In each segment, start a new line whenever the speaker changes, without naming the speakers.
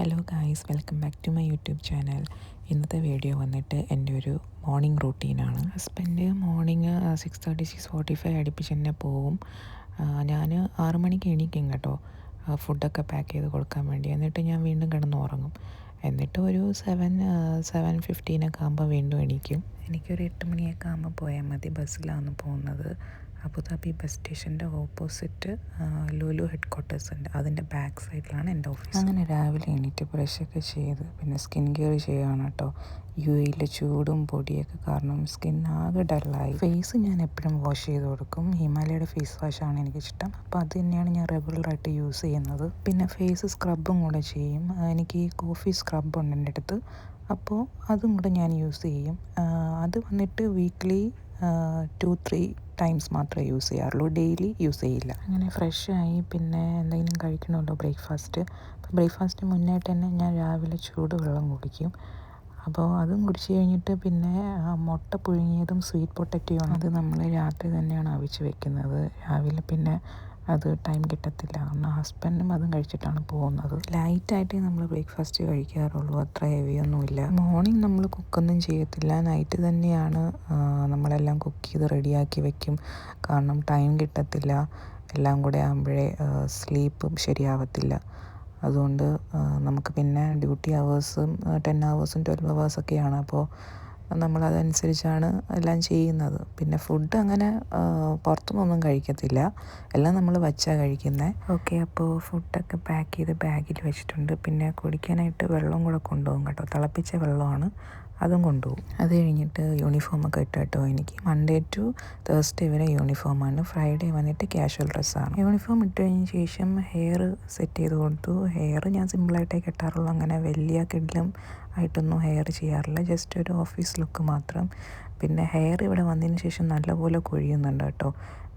Hello guys, welcome back to my YouTube channel. ഇന്നത്തെ video വന്നിട്ട് എൻ്റെ ഒരു മോർണിംഗ് റൂട്ടീനാണ്. ഹസ്ബൻഡ് മോർണിംഗ് 6:30 6:45 അടുപ്പിച്ച് തന്നെ പോവും. ഞാൻ 6 മണിക്ക് എണീക്കും കേട്ടോ, ഫുഡൊക്കെ പാക്ക് ചെയ്ത് കൊടുക്കാൻ വേണ്ടി. എന്നിട്ട് ഞാൻ വീണ്ടും കിടന്നുറങ്ങും. എന്നിട്ട് ഒരു 7:15 ആകുമ്പോൾ വീണ്ടും എണീക്കും. എനിക്കൊരു 8 മണിയൊക്കെ ആകുമ്പോൾ പോയാൽ മതി. ബസ്സിലാണ് പോകുന്നത്. അബുദാബി ബസ് സ്റ്റേഷൻ്റെ ഓപ്പോസിറ്റ് ലുലു ഹെഡ് ക്വാർട്ടേഴ്സ് ഉണ്ട്. അതിൻ്റെ ബാക്ക് സൈഡിലാണ് എൻ്റെ ഓഫീസ്. അങ്ങനെ രാവിലെ എണീറ്റ് ബ്രഷൊക്കെ ചെയ്ത് പിന്നെ സ്കിൻ കെയർ ചെയ്യുകയാണ് കേട്ടോ. UAE ചൂടും പൊടിയൊക്കെ കാരണം സ്കിൻ ആകെ ഡള്ളായി. ഫേസ് ഞാൻ എപ്പോഴും വാഷ് ചെയ്ത് കൊടുക്കും. ഹിമാലയയുടെ ഫേസ് വാഷാണ് എനിക്കിഷ്ടം. അപ്പോൾ അത് തന്നെയാണ് ഞാൻ റെഗുലറായിട്ട് യൂസ് ചെയ്യുന്നത്. പിന്നെ ഫേസ് സ്ക്രബും കൂടെ ചെയ്യും. എനിക്ക് കോഫി സ്ക്രബ് ഉണ്ട് എൻ്റെ അടുത്ത്, അപ്പോൾ അതും കൂടെ ഞാൻ യൂസ് ചെയ്യും. അത് വന്നിട്ട് വീക്ക്ലി 2-3 ടൈംസ് മാത്രമേ യൂസ് ചെയ്യാറുള്ളൂ, ഡെയിലി യൂസ് ചെയ്യില്ല. അങ്ങനെ ഫ്രഷായി പിന്നെ എന്തെങ്കിലും കഴിക്കണമല്ലോ ബ്രേക്ക്ഫാസ്റ്റ്. അപ്പോൾ ബ്രേക്ക്ഫാസ്റ്റ് മുന്നായിട്ട് തന്നെ ഞാൻ രാവിലെ ചൂടുവെള്ളം കുടിക്കും. അപ്പോൾ അതും കുടിച്ച് കഴിഞ്ഞിട്ട് പിന്നെ മുട്ട പുഴുങ്ങിയതും സ്വീറ്റ് പൊട്ടറ്റോയാണ്. അത് നമ്മൾ രാത്രി തന്നെയാണ് അവിച്ച് വെക്കുന്നത്. രാവിലെ പിന്നെ അത് ടൈം കിട്ടത്തില്ല, കാരണം ഹസ്ബൻഡും അതും കഴിച്ചിട്ടാണ് പോകുന്നത്. ലൈറ്റായിട്ടേ നമ്മൾ ബ്രേക്ക്ഫാസ്റ്റ് കഴിക്കാറുള്ളൂ, അത്ര ഹെവിയൊന്നുമില്ല. മോർണിംഗ് നമ്മൾ കുക്കൊന്നും ചെയ്യത്തില്ല, നൈറ്റ് തന്നെയാണ് നമ്മളെല്ലാം കുക്ക് ചെയ്ത് റെഡിയാക്കി വെക്കും. കാരണം ടൈം കിട്ടത്തില്ല, എല്ലാം കൂടെ ആകുമ്പോഴേ സ്ലീപ്പും ശരിയാവത്തില്ല. അതുകൊണ്ട് നമുക്ക് പിന്നെ ഡ്യൂട്ടി അവേഴ്സും 10 hours 12 hours ഒക്കെയാണ്. അപ്പോൾ നമ്മളതനുസരിച്ചാണ് എല്ലാം ചെയ്യുന്നത്. പിന്നെ ഫുഡ് അങ്ങനെ പുറത്തുനിന്നൊന്നും കഴിക്കത്തില്ല, എല്ലാം നമ്മൾ വച്ചാണ് കഴിക്കുന്നത്. ഓക്കെ, അപ്പോൾ ഫുഡൊക്കെ പാക്ക് ചെയ്ത് ബാഗിൽ വെച്ചിട്ടുണ്ട്. പിന്നെ കുടിക്കാനായിട്ട് വെള്ളം കൂടെ കൊണ്ടുപോകും കേട്ടോ, തിളപ്പിച്ച വെള്ളമാണ്, അതും കൊണ്ടുപോകും. അത് കഴിഞ്ഞിട്ട് യൂണിഫോമൊക്കെ ഇട്ട് കേട്ടോ. എനിക്ക് മൺഡേ ടു തേഴ്സ്ഡേ വരെ യൂണിഫോമാണ്, ഫ്രൈഡേ വന്നിട്ട് ക്യാഷ്വൽ ഡ്രസ്സാണ്. യൂണിഫോം ഇട്ട് കഴിഞ്ഞ ശേഷം ഹെയർ സെറ്റ് ചെയ്ത് കൊടുത്തു. ഹെയർ ഞാൻ സിമ്പിളായിട്ടേ കെട്ടാറുള്ളൂ, അങ്ങനെ വലിയ കിടിലം ആയിട്ടൊന്നും ഹെയർ ചെയ്യാറില്ല, ജസ്റ്റ് ഒരു ഓഫീസ് ലുക്ക് മാത്രം. പിന്നെ ഹെയർ ഇവിടെ വന്നതിന് ശേഷം നല്ലപോലെ കൊഴിയുന്നുണ്ട് കേട്ടോ,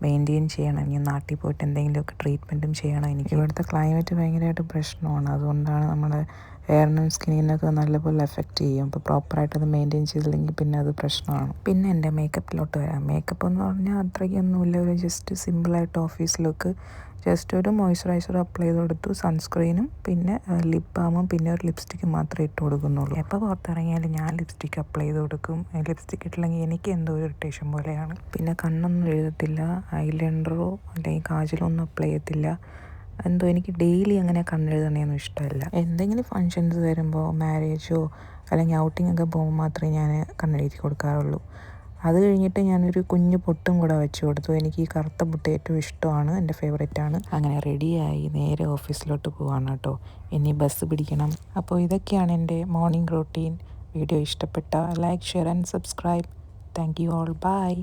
മെയിൻറ്റെയിൻ ചെയ്യണം. ഇനി നാട്ടിൽ പോയിട്ട് എന്തെങ്കിലുമൊക്കെ ട്രീറ്റ്മെൻറ്റും ചെയ്യണം. എനിക്ക് ഇവിടുത്തെ ക്ലൈമറ്റ് ഭയങ്കരമായിട്ട് പ്രശ്നമാണ്, അതുകൊണ്ടാണ് നമ്മുടെ ഹെയറിനും സ്കിന്നിനൊക്കെ നല്ലപോലെ എഫക്റ്റ് ചെയ്യും. അപ്പോൾ പ്രോപ്പറായിട്ട് അത് മെയിൻറ്റെയിൻ ചെയ്തില്ലെങ്കിൽ പിന്നെ അത് പ്രശ്നമാണ്. പിന്നെ എൻ്റെ മേക്കപ്പിലോട്ട് വരാം. മേക്കപ്പ് എന്ന് പറഞ്ഞാൽ അത്രയ്ക്കൊന്നുമില്ല, ഒരു ജസ്റ്റ് സിമ്പിളായിട്ട് ഓഫീസ് ലുക്ക്. ജസ്റ്റ് ഒരു മോയ്സ്ചറൈസർ അപ്ലൈ ചെയ്ത് കൊടുത്തു, സൺസ്ക്രീനും പിന്നെ ലിപ് ബാമും പിന്നെ ഒരു ലിപ്സ്റ്റിക്ക് മാത്രമേ ഇട്ട് കൊടുക്കുന്നുള്ളൂ. എപ്പോൾ പുറത്തിറങ്ങിയാലും ഞാൻ ലിപ്സ്റ്റിക്ക് അപ്ലൈ ചെയ്ത് കൊടുക്കും. ലിപ്സ്റ്റിക്ക് ഇട്ടില്ലെങ്കിൽ എനിക്ക് എന്തോ ഒരു ഇറിറ്റേഷൻ പോലെയാണ്. പിന്നെ കണ്ണൊന്നും എഴുതത്തില്ല, ഐലൈനറോ അല്ലെങ്കിൽ കാജലോ ഒന്നും അപ്ലൈ ചെയ്യത്തില്ല. എന്തോ എനിക്ക് ഡെയിലി അങ്ങനെ കണ്ണെഴുതണേന്നും ഇഷ്ടമല്ല. എന്തെങ്കിലും ഫങ്ഷൻസ് വരുമ്പോൾ, മാരേജോ അല്ലെങ്കിൽ ഔട്ടിംഗ് ഒക്കെ പോകുമ്പോൾ മാത്രമേ ഞാൻ കണ്ണെഴുതി കൊടുക്കാറുള്ളൂ. അത് കഴിഞ്ഞിട്ട് ഞാനൊരു കുഞ്ഞു പൊട്ടും കൂടെ വെച്ച് കൊടുത്തു. എനിക്ക് ഈ കറുത്ത പൊട്ട് ഏറ്റവും ഇഷ്ടമാണ്, എൻ്റെ ഫേവറേറ്റാണ്. അങ്ങനെ റെഡിയായി നേരെ ഓഫീസിലോട്ട് പോവാണ് കേട്ടോ. ഇനി ബസ് പിടിക്കണം. അപ്പോൾ ഇതൊക്കെയാണ് എൻ്റെ മോർണിംഗ് റൂട്ടീൻ. വീഡിയോ ഇഷ്ടപ്പെട്ട like, share and subscribe. Thank you all. By.